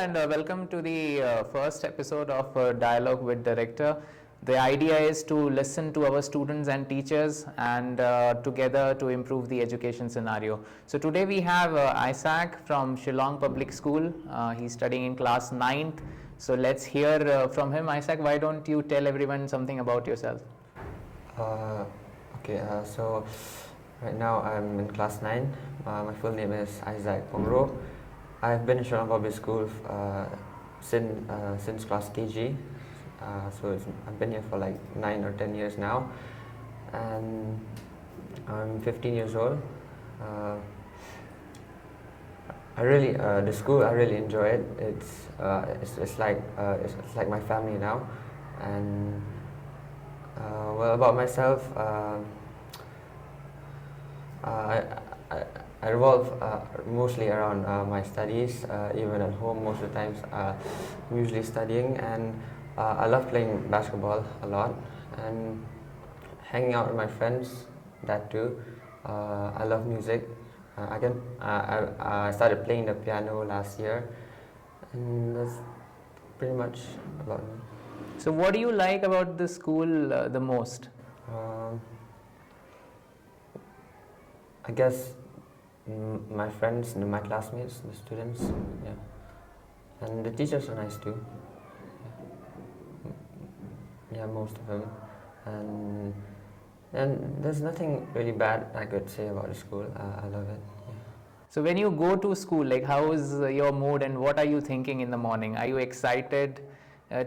and welcome to the first episode of Dialogue with Director. The idea is to listen to our students and teachers and together to improve the education scenario. So today we have Isaac from Shillong Public School. He's studying in class 9th. So let's hear from him. Isaac, why don't you tell everyone something about yourself? So right now I'm in class 9. My full name is Isaac Pyngrope. I've been in Shillong Public School since class KG. I've been here for like 9 or 10 years now, and I'm 15 years old. The school, I really enjoy it. It's like my family now. And about myself, I revolve mostly around my studies. Even at home, most of the times I'm usually studying, and I love playing basketball a lot and hanging out with my friends. That too. I love music. I started playing the piano last year, and that's pretty much about me. So what do you like about the school the most? I guess my friends, my classmates, the students, yeah, and the teachers are nice too. Yeah, most of them, and there's nothing really bad I could say about the school. I love it. Yeah. So when you go to school, like how is your mood and what are you thinking in the morning? Are you excited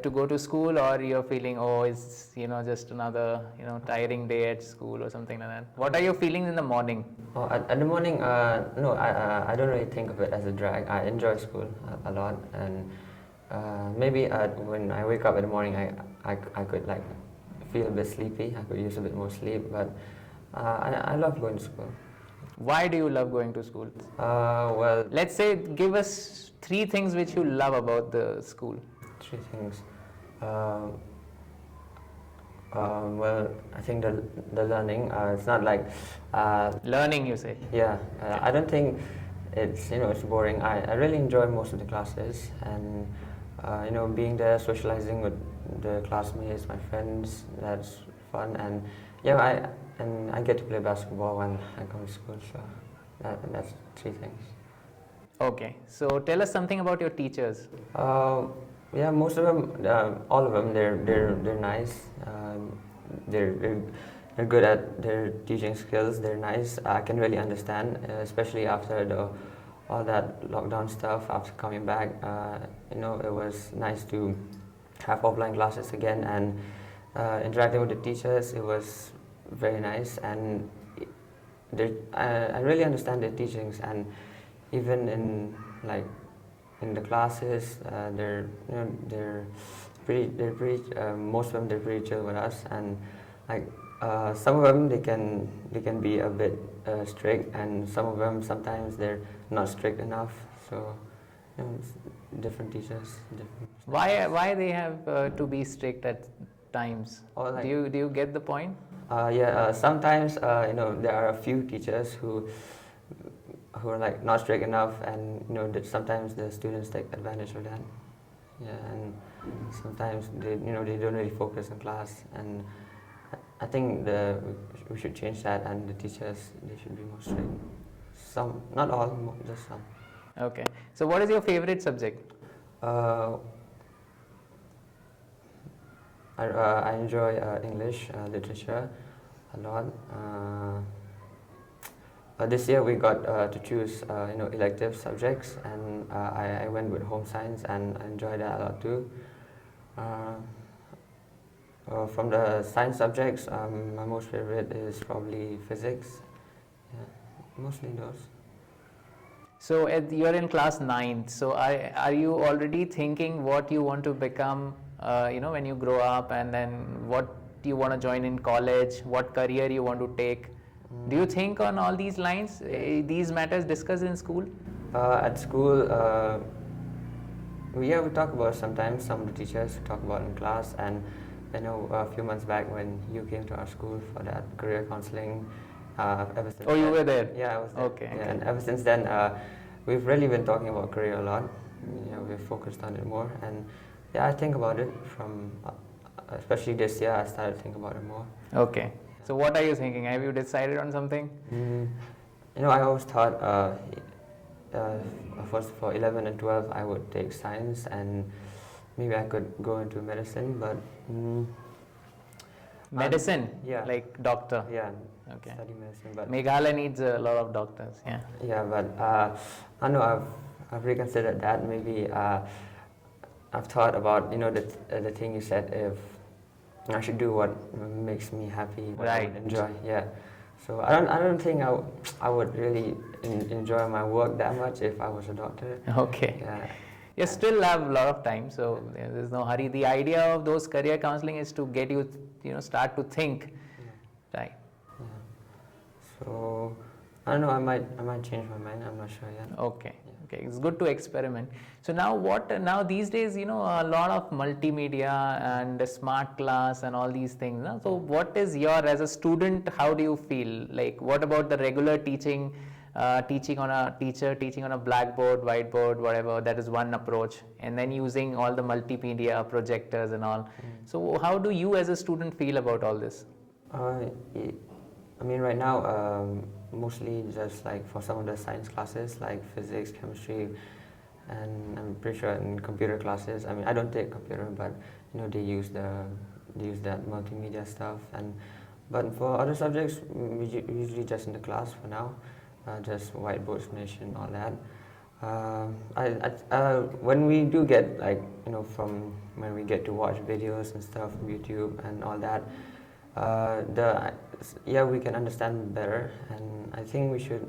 to go to school, or you're feeling, oh, it's just another tiring day at school or something like that? What are your feelings in the morning? Oh, at the morning, no, I don't really think of it as a drag. I enjoy school a lot, and maybe when I wake up in the morning, I could like feel a bit sleepy. I could use a bit more sleep, but I love going to school. Why do you love going to school? Well, let's say, give us 3 things which you love about the school. 3 things. Well, I think the learning. It's not like learning, you say? Yeah, I don't think it's boring. I really enjoy most of the classes, and being there, socializing with the classmates, my friends. That's fun, and yeah, I get to play basketball when I go to school. So that's 3 things. Okay, so tell us something about your teachers. Yeah, most of them, all of them, they're nice. They're good at their teaching skills. They're nice. I can really understand, especially after all that lockdown stuff. After coming back, it was nice to have offline classes again, and interacting with the teachers. It was very nice, and I really understand their teachings, and even in the classes, they're pretty most of them, they're pretty chill with us, and some of them they can be a bit strict, and some of them sometimes they're not strict enough. So it's different teachers. Why they have to be strict at times? Do you get the point? Sometimes there are a few teachers who are like not strict enough, and that sometimes the students take advantage of that. Yeah, and sometimes they don't really focus in class, and I think we should change that, and the teachers, they should be more strict. Some, not all, just some. Okay. So what is your favorite subject? I enjoy English literature a lot. This year we got to choose elective subjects, and I went with home science, and I enjoyed that a lot too. From the science subjects, my most favorite is probably physics. Yeah, mostly those. So you're in class 9th. So are you already thinking what you want to become when you grow up, and then what you want to join in college, what career you want to take? Do you think on all these lines? These matters discussed in school? At school, we talk about it sometimes. Some of the teachers talk about it in class, and a few months back when you came to our school for that career counselling, ever since you were there? Yeah, I was there. Okay. Yeah, and ever since then, we've really been talking about career a lot. we've focused on it more. And yeah, I think about it from, especially this year, I started thinking about it more. Okay. So what are you thinking? Have you decided on something? I always thought, first for 11 and 12, I would take science, and maybe I could go into medicine, but Medicine? Yeah. Like doctor? yeah, Okay. study medicine. But Meghalaya needs a lot of doctors, yeah. yeah, but I know I've reconsidered that. Maybe I've thought about the thing you said, if I should do what makes me happy, what I would Right. enjoy. Yeah. So I don't think I would really enjoy my work that much if I was a doctor. Okay. Yeah. You still have a lot of time, so there's no hurry. The idea of those career counseling is to get you, start to think, right? Yeah. So I don't know. I might change my mind. I'm not sure yet. Okay. Okay. It's good to experiment. So now these days, a lot of multimedia and smart class and all these things. No? So what is as a student, how do you feel? Like, what about the regular teaching? Teaching on a blackboard, whiteboard, whatever, that is one approach, and then using all the multimedia projectors and all. So how do you as a student feel about all this? I mean, right now, mostly just like for some of the science classes, like physics, chemistry, and I'm pretty sure in computer classes. I mean, I don't take computer, but they use that multimedia stuff. But for other subjects, usually just in the class for now. Just whiteboard explanation, all that. When we do get from when we get to watch videos and stuff from YouTube and all that, we can understand better, and I think we should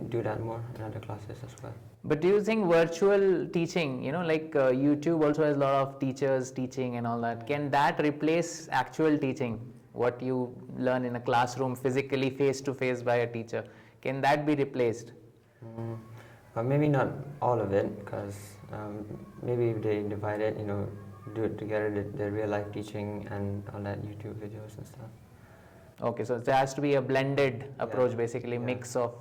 do that more in other classes as well. But do you think virtual teaching, YouTube also has a lot of teachers teaching and all that, can that replace actual teaching? What you learn in a classroom physically face to face by a teacher, can that be replaced? Maybe not all of it, because maybe if they divide it, do it together, the real life teaching and all that YouTube videos and stuff. Okay, so there has to be a blended approach, basically Yeah. mix of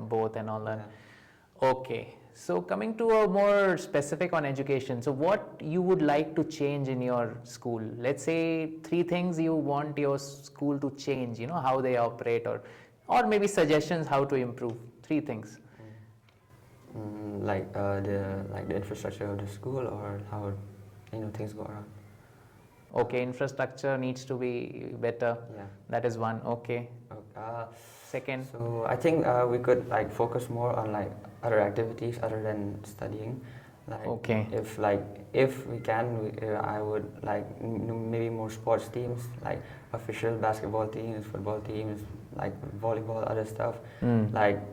both and all that. Yeah. Okay, so coming to a more specific on education, so what you would like to change in your school? Let's say 3 things you want your school to change, how they operate, or maybe suggestions how to improve. 3 things. Like the infrastructure of the school, or how things go around. Okay, infrastructure needs to be better. Yeah. That is one. Okay. Second. So I think we could focus more on other activities other than studying. Okay. If we can, I would maybe more sports teams, like official basketball teams, football teams, like volleyball, other stuff.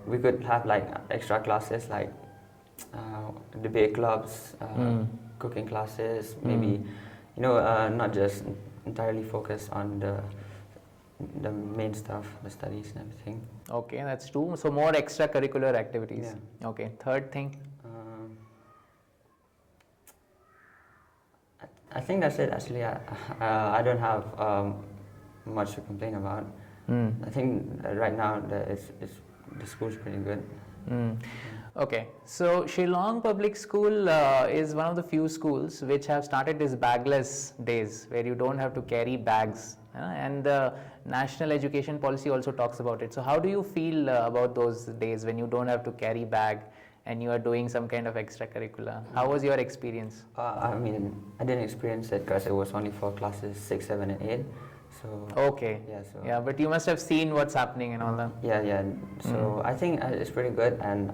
We could have extra classes, debate clubs, cooking classes, maybe not just entirely focus on the main stuff, the studies and everything. Okay, that's 2. So more extracurricular activities. Yeah. Okay. Third thing. I think that's it. Actually, I don't have much to complain about. I think right now the school's pretty good. Okay, so Shillong Public School is one of the few schools which have started this Bagless Days, where you don't have to carry bags, and the National Education Policy also talks about it. So how do you feel about those days when you don't have to carry bag and you are doing some kind of extracurricular? How was your experience? I mean, I didn't experience it because it was only for classes 6, 7, and 8. So okay. Yeah, but you must have seen what's happening and all that. Yeah. So I think it's pretty good. And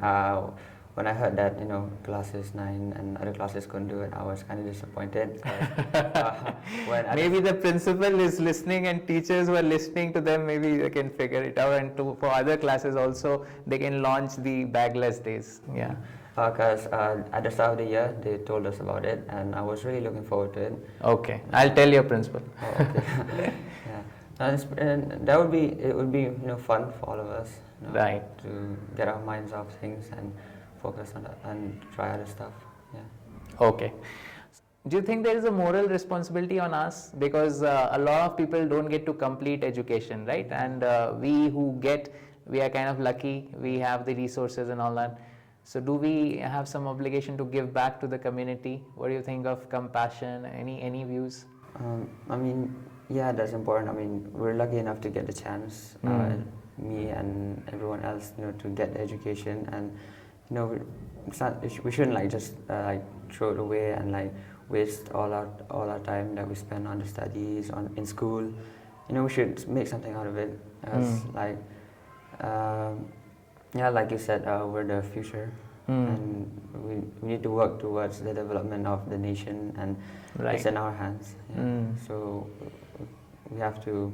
when I heard that classes 9 and other classes couldn't do it, I was kind of disappointed. Maybe the principal is listening, and teachers who are listening to them, maybe they can figure it out, and for other classes also they can launch the Bagless Days. Yeah. Because at the start of the year they told us about it, and I was really looking forward to it. Okay, I'll tell your principal. Oh, okay. Yeah, and it would be fun for all of us. Right. To get our minds off things and focus on that and try other stuff. Yeah. Okay. Do you think there is a moral responsibility on us, because a lot of people don't get to complete education, right? And we who get, we are kind of lucky. We have the resources and all that. So do we have some obligation to give back to the community? What do you think of compassion? Any views? I mean, yeah, that's important. I mean, we're lucky enough to get the chance, me and everyone else, to get education, and it's not, we shouldn't like just like throw it away and like waste all our time that we spend on the studies in school. We should make something out of it. As like, yeah, like you said, we're the future, and we need to work towards the development of the nation, and it's in our hands. Yeah. So we have to,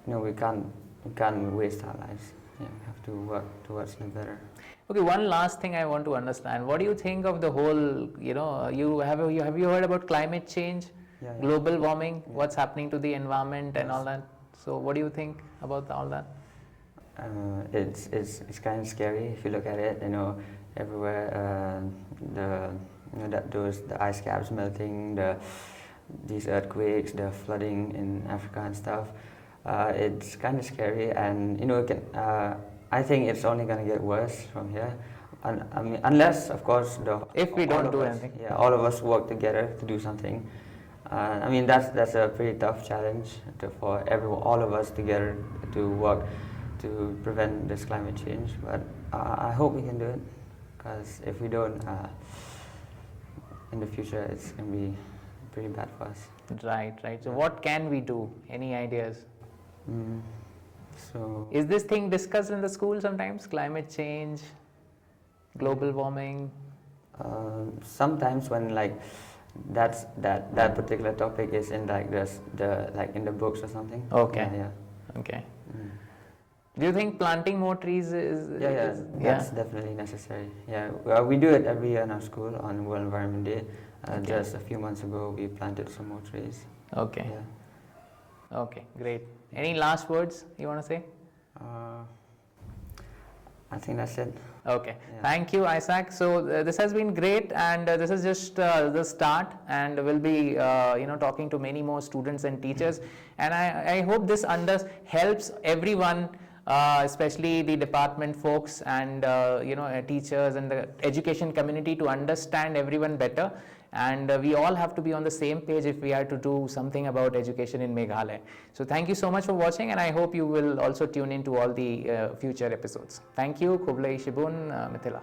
we can't waste our lives. Yeah, we have to work towards the better. Okay, one last thing I want to understand. What do you think of the whole, have you heard about climate change, global warming, what's happening to the environment and all that? So what do you think about all that? It's kind of scary if you look at it. Everywhere the ice caps melting, these earthquakes, the flooding in Africa and stuff. It's kind of scary, and I think it's only going to get worse from here. I mean, unless, of course, if we don't do anything. Yeah, all of us work together to do something. I mean, that's a pretty tough challenge for all of us together to work to prevent this climate change. But I hope we can do it, because if we don't, in the future, it's going to be pretty bad for us. Right. So what can we do? Any ideas? So is this thing discussed in the school sometimes? Climate change, global warming? Sometimes when like that particular topic is in like the like in the books or something. Okay. Yeah. Okay. Do you think planting more trees is? That's definitely necessary. Yeah, well, we do it every year in our school on World Environment Day. Just a few months ago, we planted some more trees. Okay. Yeah. Okay, great. Any last words you want to say? I think that's it. Okay. Yeah. Thank you, Isaac. So this has been great, and this is just the start, and we'll be talking to many more students and teachers, and I hope this helps everyone, especially the department folks and teachers and the education community, to understand everyone better. And we all have to be on the same page if we are to do something about education in Meghalaya. So thank you so much for watching, and I hope you will also tune in to all the future episodes. Thank you. Kublai Shibun, Mithila.